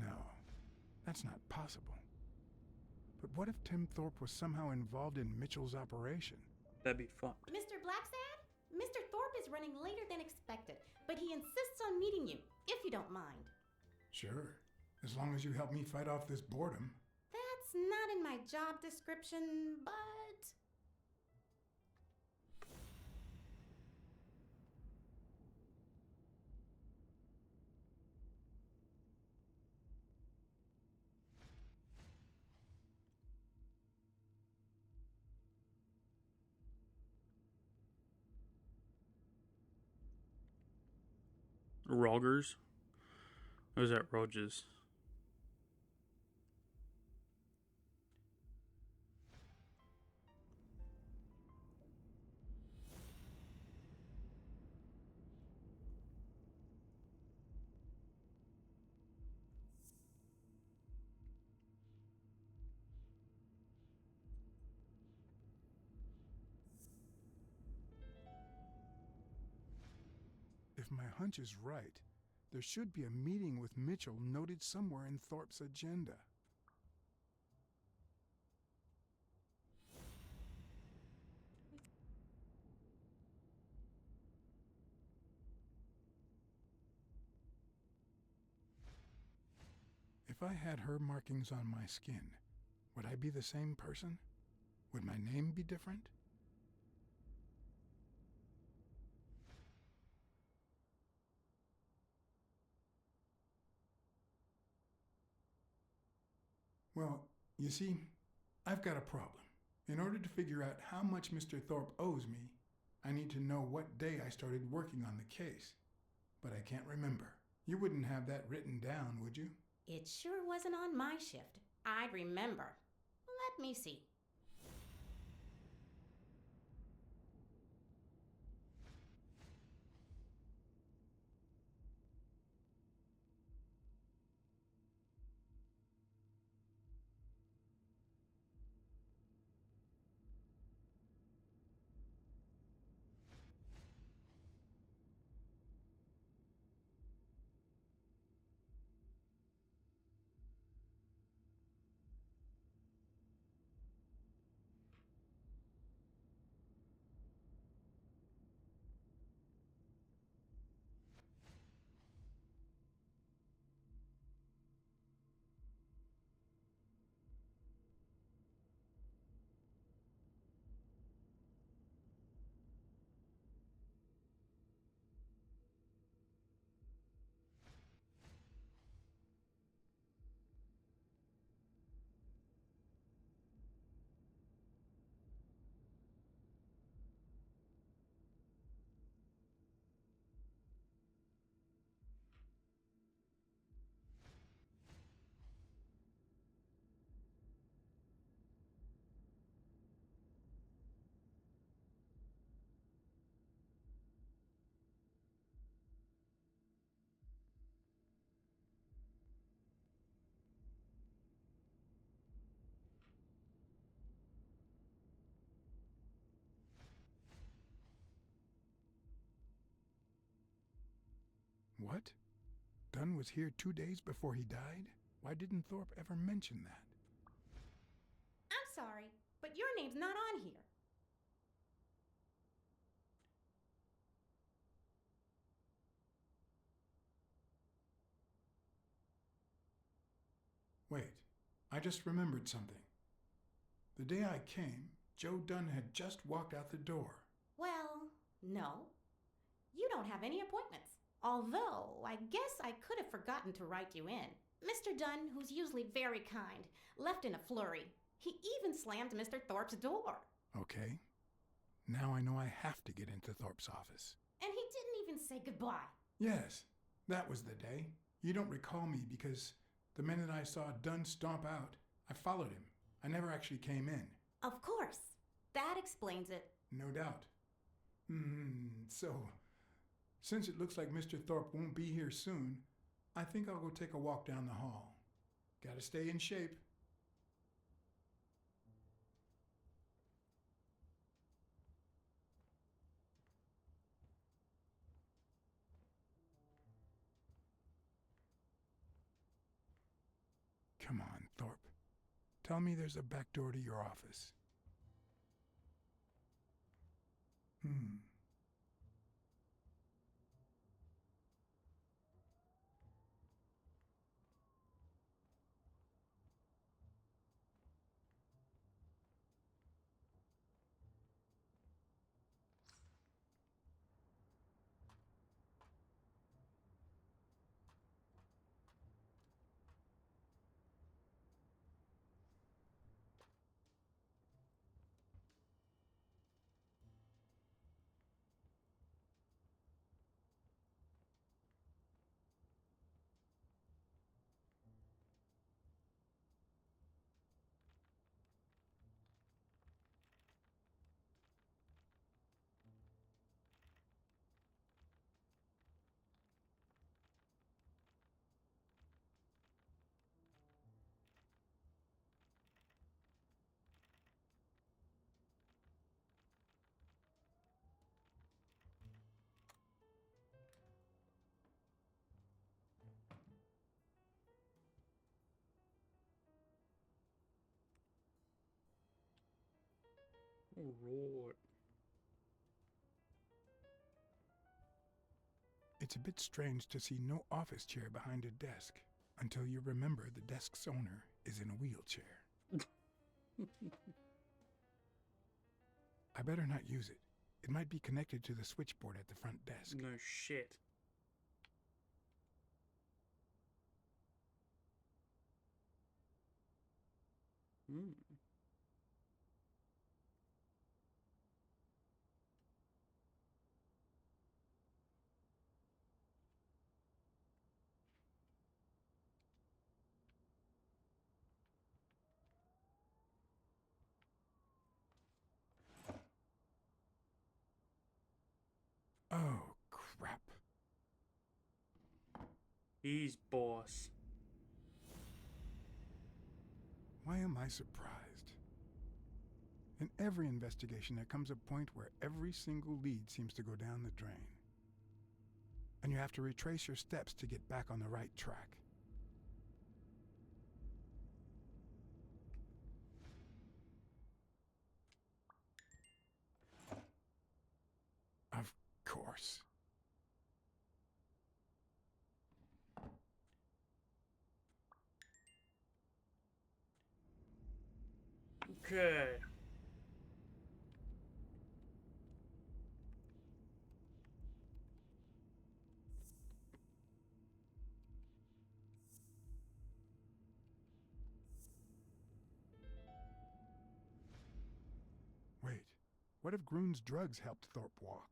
No, that's not possible. But what if Tim Thorpe was somehow involved in Mitchell's operation? That'd be fucked. Mr. Blacksad? Mr. Thorpe is running later than expected, but he insists on meeting you, if you don't mind. Sure, as long as you help me fight off this boredom. That's not in my job description, but... Rogers? Or was that Rogers? If my hunch is right, there should be a meeting with Mitchell noted somewhere in Thorpe's agenda. If I had her markings on my skin, would I be the same person? Would my name be different? Well, you see, I've got a problem. In order to figure out how much Mr. Thorpe owes me, I need to know what day I started working on the case. But I can't remember. You wouldn't have that written down, would you? It sure wasn't on my shift. I'd remember. Let me see. Dunn was here 2 days before he died? Why didn't Thorpe ever mention that? I'm sorry, but your name's not on here. Wait, I just remembered something. The day I came, Joe Dunn had just walked out the door. Well, no. You don't have any appointments. Although, I guess I could have forgotten to write you in. Mr. Dunn, who's usually very kind, left in a flurry. He even slammed Mr. Thorpe's door. Okay. Now I know I have to get into Thorpe's office. And he didn't even say goodbye. Yes, that was the day. You don't recall me because the minute I saw Dunn stomp out, I followed him. I never actually came in. Of course. That explains it. No doubt. So, since it looks like Mr. Thorpe won't be here soon, I think I'll go take a walk down the hall. Gotta stay in shape. Come on, Thorpe. Tell me there's a back door to your office. Alright. It's a bit strange to see no office chair behind a desk until you remember the desk's owner is in a wheelchair. I better not use it. It might be connected to the switchboard at the front desk. No shit. Oh, crap. He's boss. Why am I surprised? In every investigation, there comes a point where every single lead seems to go down the drain. And you have to retrace your steps to get back on the right track. Of course. Okay. Wait, what if Groon's drugs helped Thorpe walk?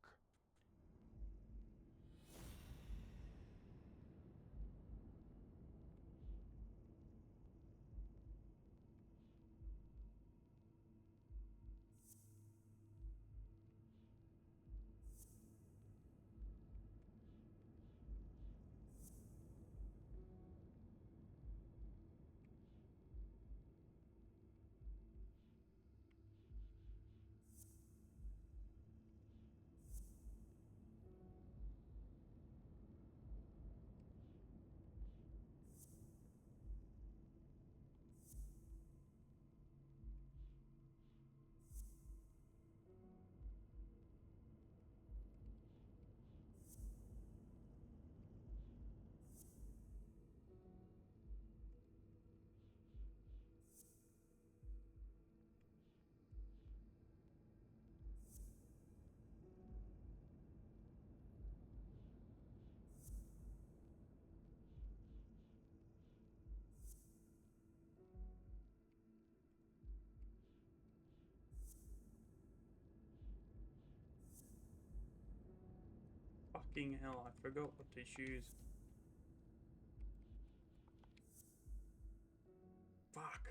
Fucking hell, I forgot what to choose. Fuck.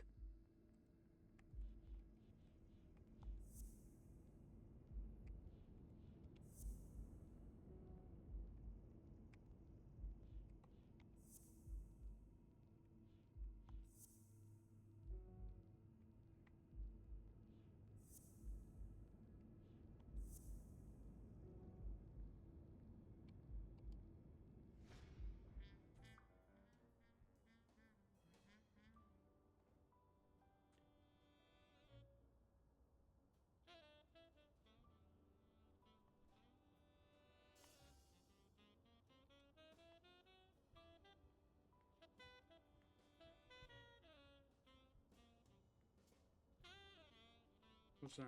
What's that?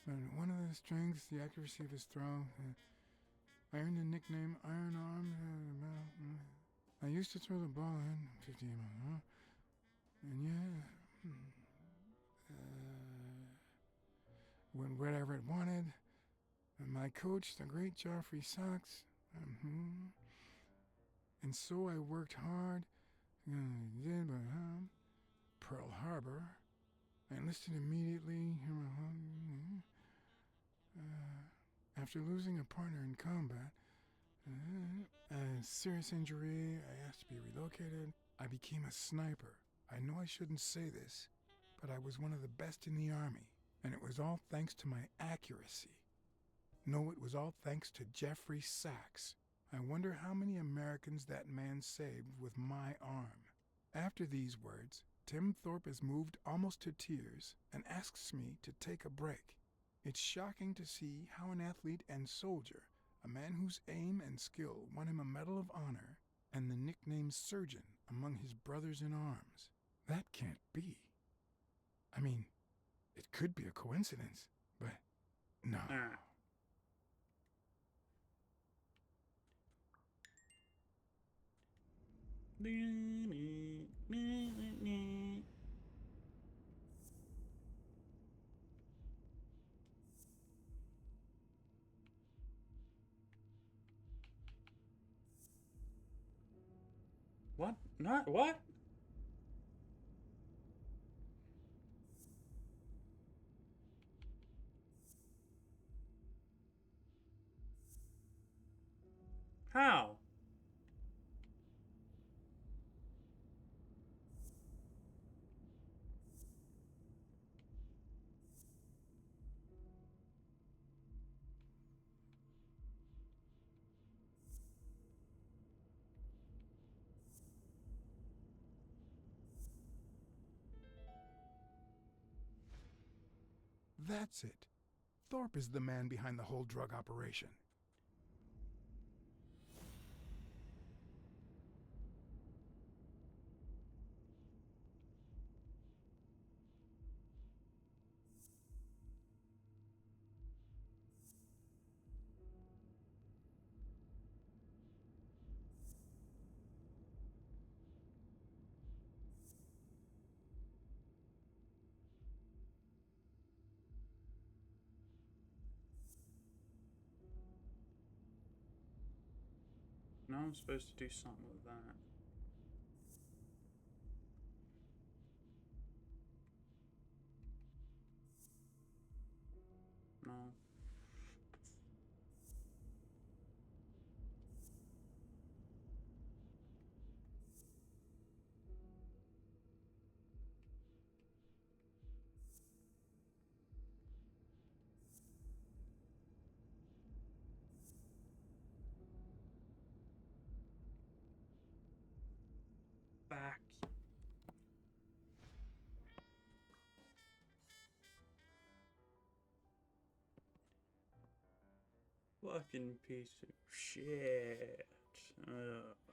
And one of the strengths, the accuracy of his throw. I earned the nickname Iron Arm. I used to throw the ball in 50 miles. And yeah, when wherever it wanted. And my coach, the great Joffrey Sachs. And so I worked hard. Pearl Harbor. I enlisted immediately. After losing a partner in combat, a serious injury, I asked to be relocated. I became a sniper. I know I shouldn't say this, but I was one of the best in the Army, and it was all thanks to my accuracy. No, it was all thanks to Jeffrey Sachs. I wonder how many Americans that man saved with my arm. After these words, Tim Thorpe is moved almost to tears and asks me to take a break. It's shocking to see how an athlete and soldier, a man whose aim and skill won him a Medal of Honor and the nickname Surgeon among his brothers in arms. That can't be. I mean, it could be a coincidence, but no. What? Not what? How? That's it. Thorpe is the man behind the whole drug operation. Now I'm supposed to do something with that. No. Back. Fucking piece of shit. Ugh.